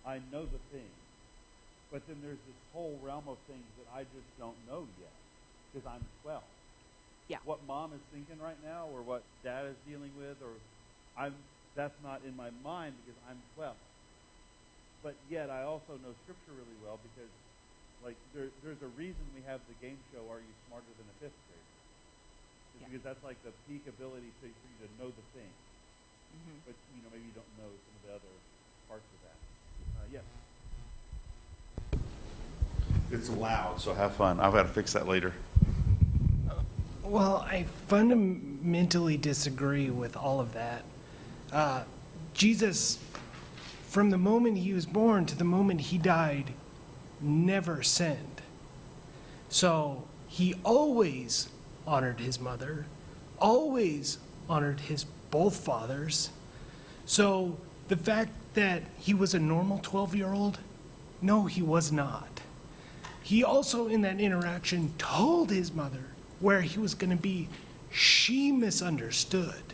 I know the thing, but then there's this whole realm of things that I just don't know yet because I'm 12. Yeah. What Mom is thinking right now or what Dad is dealing with, or that's not in my mind because I'm 12. But yet I also know Scripture really well because, like, there's a reason we have the game show, Are You Smarter Than a Fifth Grader? It's because that's like the peak ability for you to know the thing. Mm-hmm. But, maybe you don't know some of the other parts of that. Yes. It's loud, so have fun. I've got to fix that later. Well, I fundamentally disagree with all of that. Jesus, from the moment he was born to the moment he died, never sinned. So he always honored his mother, always honored his both fathers. So the fact that he was a normal 12-year-old, no, he was not. He also, in that interaction, told his mother where he was going to be. She misunderstood.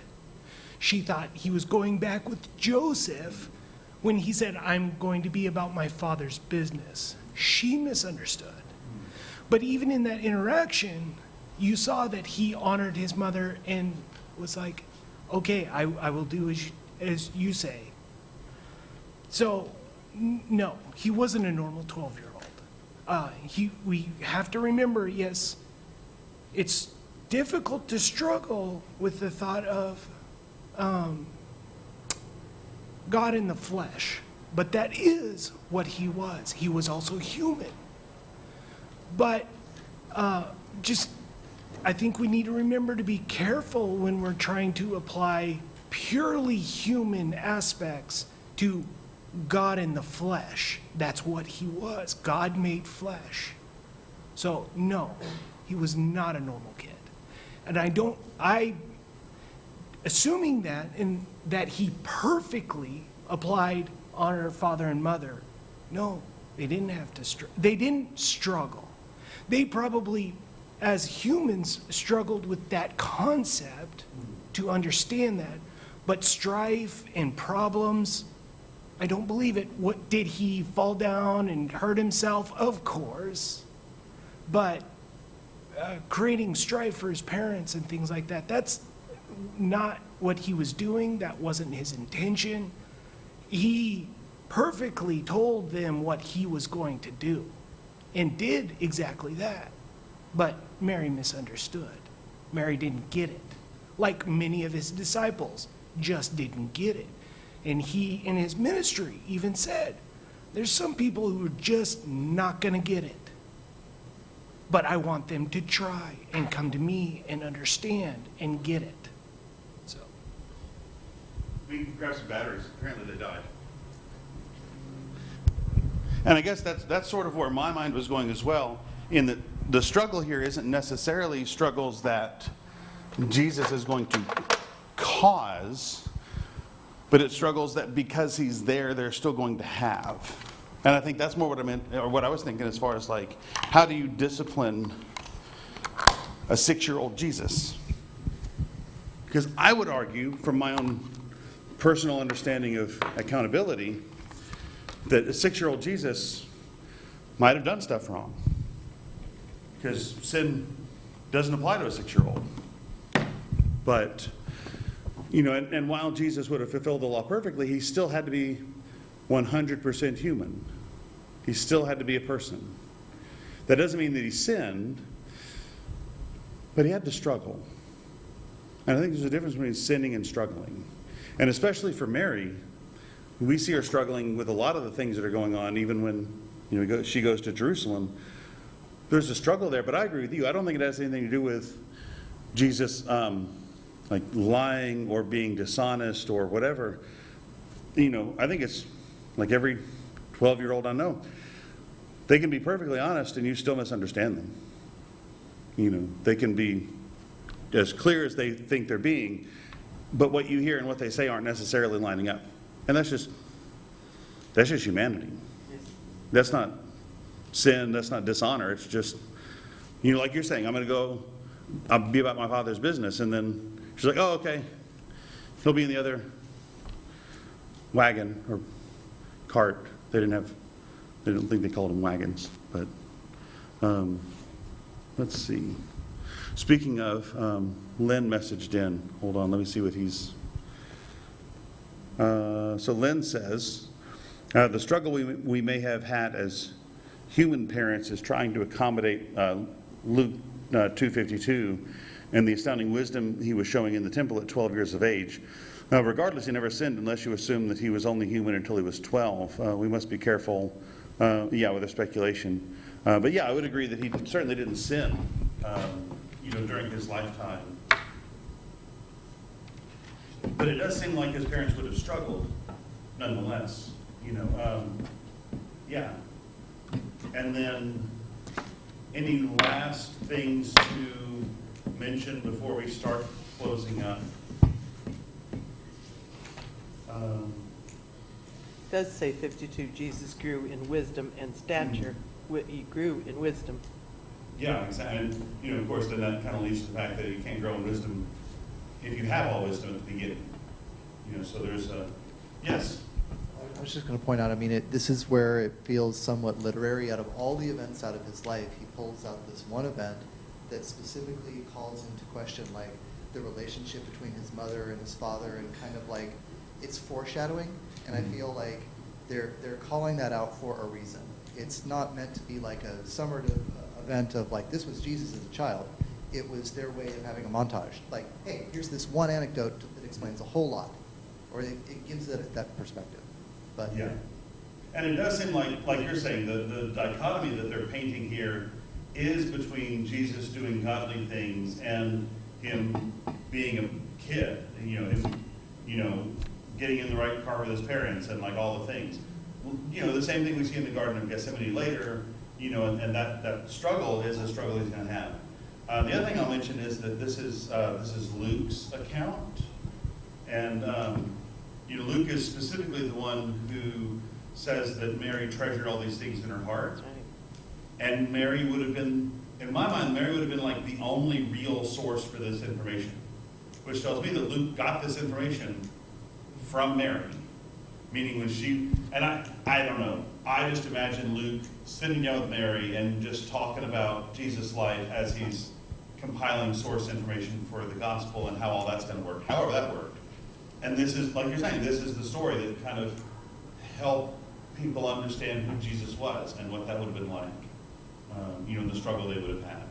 She thought he was going back with Joseph when he said, I'm going to be about my father's business. She misunderstood. But even in that interaction, you saw that he honored his mother and was like, okay, I will do as you say. So, no, he wasn't a normal 12-year-old. We have to remember, yes, it's difficult to struggle with the thought of God in the flesh, but that is what he was. He was also human. But I think we need to remember to be careful when we're trying to apply purely human aspects to God in the flesh. That's what he was. God made flesh. So, no, he was not a normal kid. And assuming that, and that he perfectly applied honor father and mother, no, they didn't have to, they didn't struggle. They probably, as humans, struggled with that concept to understand that. But strife and problems, I don't believe it. What, did he fall down and hurt himself? Of course. But creating strife for his parents and things like that, that's not what he was doing. That wasn't his intention. He perfectly told them what he was going to do and did exactly that. But Mary misunderstood. Mary didn't get it. Like many of his disciples just didn't get it. And he, in his ministry, even said, there's some people who are just not going to get it. But I want them to try and come to me and understand and get it. So. We can grab some batteries. Apparently they died. And I guess that's sort of where my mind was going as well, in that the struggle here isn't necessarily struggles that Jesus is going to cause, but it struggles that because he's there, they're still going to have. And I think that's more what I meant, or what I was thinking as far as like, how do you discipline a 6-year-old Jesus? Because I would argue, from my own personal understanding of accountability, that a 6-year-old Jesus might have done stuff wrong. Because sin doesn't apply to a 6-year-old. But, and while Jesus would have fulfilled the law perfectly, he still had to be 100% human. He still had to be a person. That doesn't mean that he sinned, but he had to struggle. And I think there's a difference between sinning and struggling. And especially for Mary, we see her struggling with a lot of the things that are going on, even when she goes to Jerusalem. there's a struggle there, but I agree with you. I don't think it has anything to do with Jesus like lying or being dishonest or whatever. I think it's like every 12-year-old I know. They can be perfectly honest and you still misunderstand them. They can be as clear as they think they're being, but what you hear and what they say aren't necessarily lining up. And that's just humanity. That's not sin, that's not dishonor. It's just, like you're saying, I'll be about my Father's business. And then she's like, oh, okay. He'll be in the other wagon or cart. They didn't think they called them wagons. But let's see. Speaking of, Lynn messaged in. Hold on, let me see what he's... So Lynn says, the struggle we may have had as human parents is trying to accommodate Luke 2:52 and the astounding wisdom he was showing in the temple at 12 years of age. Regardless, he never sinned unless you assume that he was only human until he was 12. We must be careful, with the speculation. But yeah, I would agree that he certainly didn't sin, during his lifetime. But it does seem like his parents would have struggled, nonetheless. Yeah. And then, any last things to mention before we start closing up? It does say 52, Jesus grew in wisdom and stature. He grew in wisdom. Yeah, exactly. And, of course, then that kind of leads to the fact that you can't grow in wisdom if you have all wisdom at the beginning. So there's a... Yes? I was just going to point out, this is where it feels somewhat literary. Out of all the events out of his life, he pulls out this one event that specifically calls into question, like, the relationship between his mother and his father, and kind of like, it's foreshadowing, and I feel like they're calling that out for a reason. It's not meant to be like a summative event of, like, this was Jesus as a child. It was their way of having a montage. Like, hey, here's this one anecdote that explains a whole lot, or it gives it that perspective. But yeah, and it does seem like you're saying, the dichotomy that they're painting here is between Jesus doing godly things and him being a kid, him, getting in the right car with his parents and like all the things. The same thing we see in the Garden of Gethsemane later, and that struggle is a struggle he's going to have. The other thing I'll mention is that this is Luke's account, and Luke is specifically the one who says that Mary treasured all these things in her heart, and Mary would have been, in my mind, Mary would have been like the only real source for this information, which tells me that Luke got this information from Mary, meaning when she, and I don't know, I just imagine Luke sitting down with Mary and just talking about Jesus' life as he's compiling source information for the gospel and how all that's going to work, however that worked. And this is, like you're saying, this is the story that kind of helped people understand who Jesus was and what that would have been like, the struggle they would have had.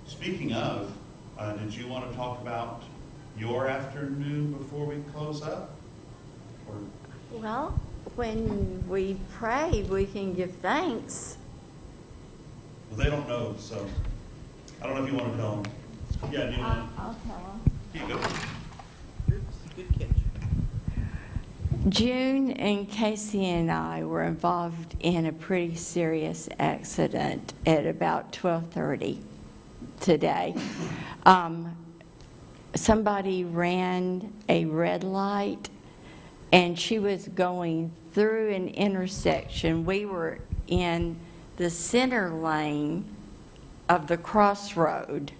Speaking of, did you want to talk about your afternoon before we close up? Or? Well, when we pray, we can give thanks. Well, they don't know, so I don't know if you want to tell them. Yeah, do you want to? I'll tell them. Here you go. Good catch. June and Casey and I were involved in a pretty serious accident at about 12:30 today. Somebody ran a red light, and she was going through an intersection. We were in the center lane of the crossroad.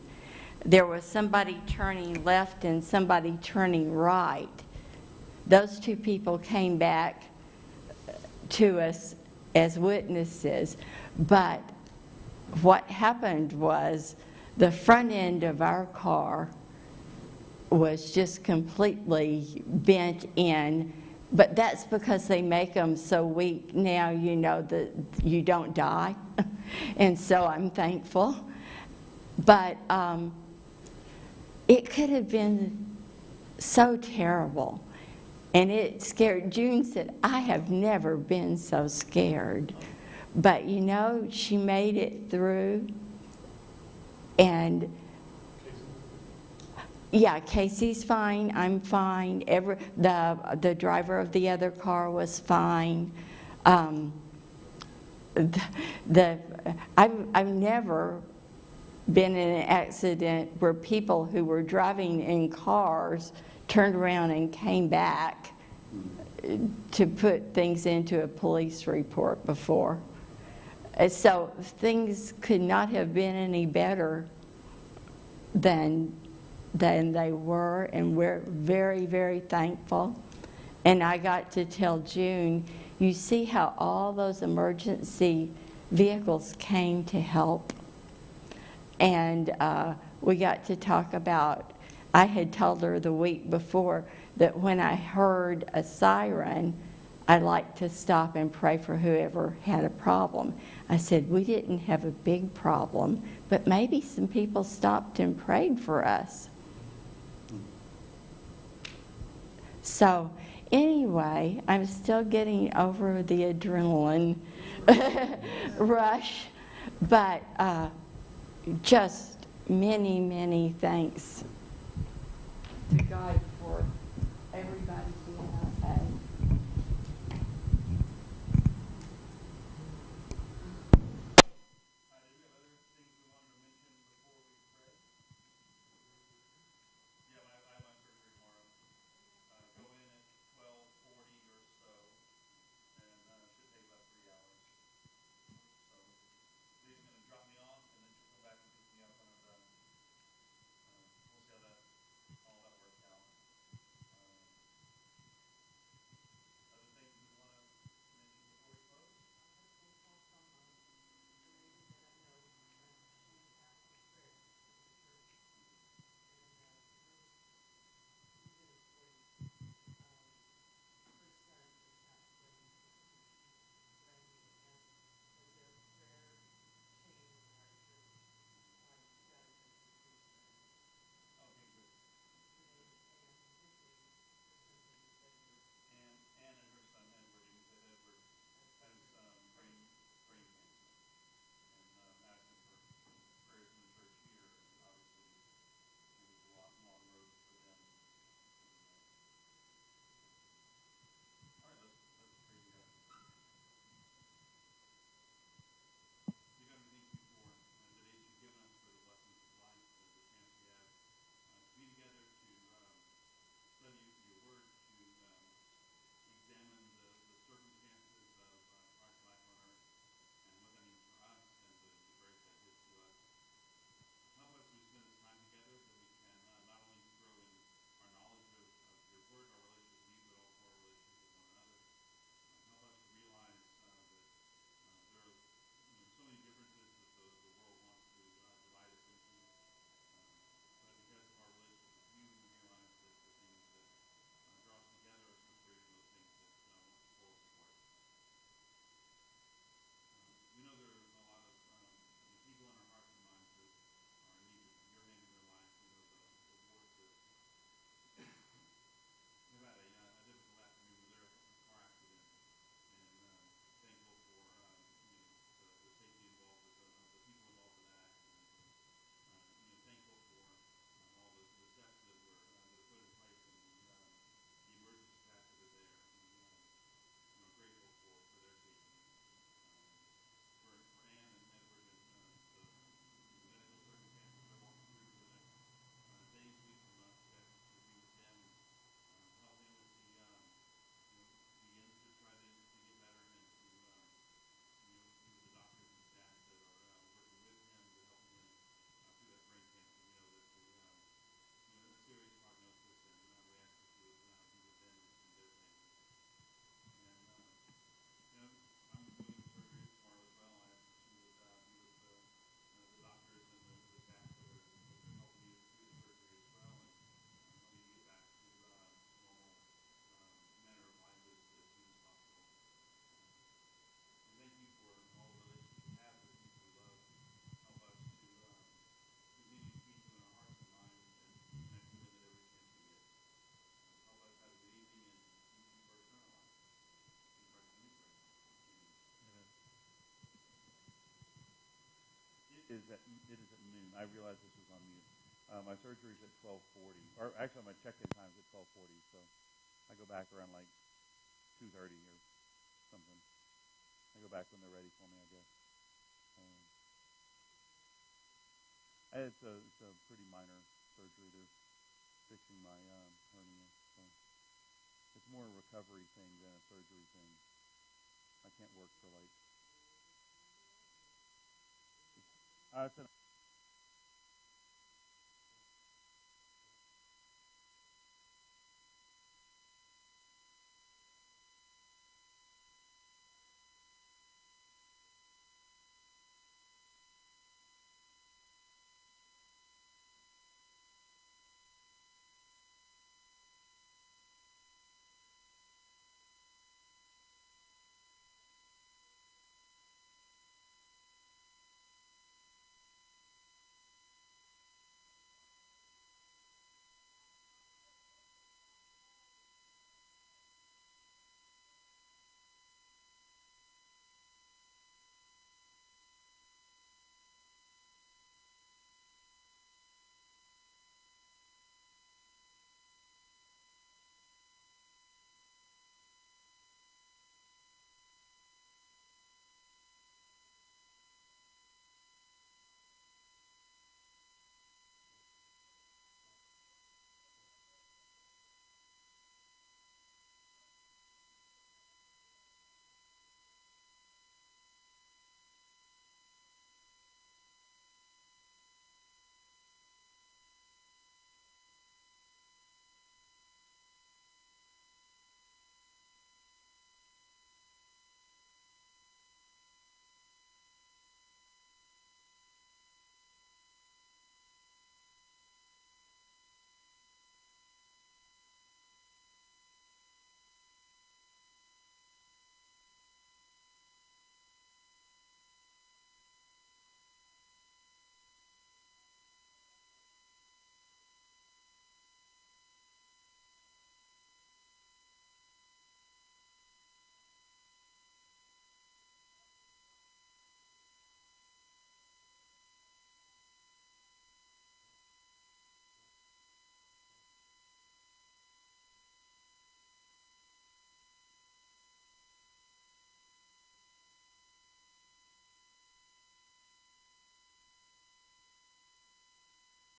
There was somebody turning left and somebody turning right. Those two people came back to us as witnesses, but what happened was the front end of our car was just completely bent in, but that's because they make them so weak now, that you don't die, and so I'm thankful. But it could have been so terrible. And it scared, June said, I have never been so scared. But you know, she made it through. And yeah, Casey's fine, I'm fine, the driver of the other car was fine. I've never been in an accident where people who were driving in cars turned around and came back to put things into a police report before. So things could not have been any better than they were, and we're very, very thankful. And I got to tell June, you see how all those emergency vehicles came to help. And we got to talk about, I had told her the week before that when I heard a siren, I like to stop and pray for whoever had a problem. I said, we didn't have a big problem, but maybe some people stopped and prayed for us. So anyway, I'm still getting over the adrenaline rush, but just many, many thanks to God for everybody being okay. is at noon. I realized this was on mute. My surgery is at 12:40, or actually my check-in time is at 12:40, so I go back around like 2:30 or something. I go back when they're ready for me, I guess. It's a pretty minor surgery. They're fixing my hernia, so it's more a recovery thing than a surgery thing. I can't work for like. I said.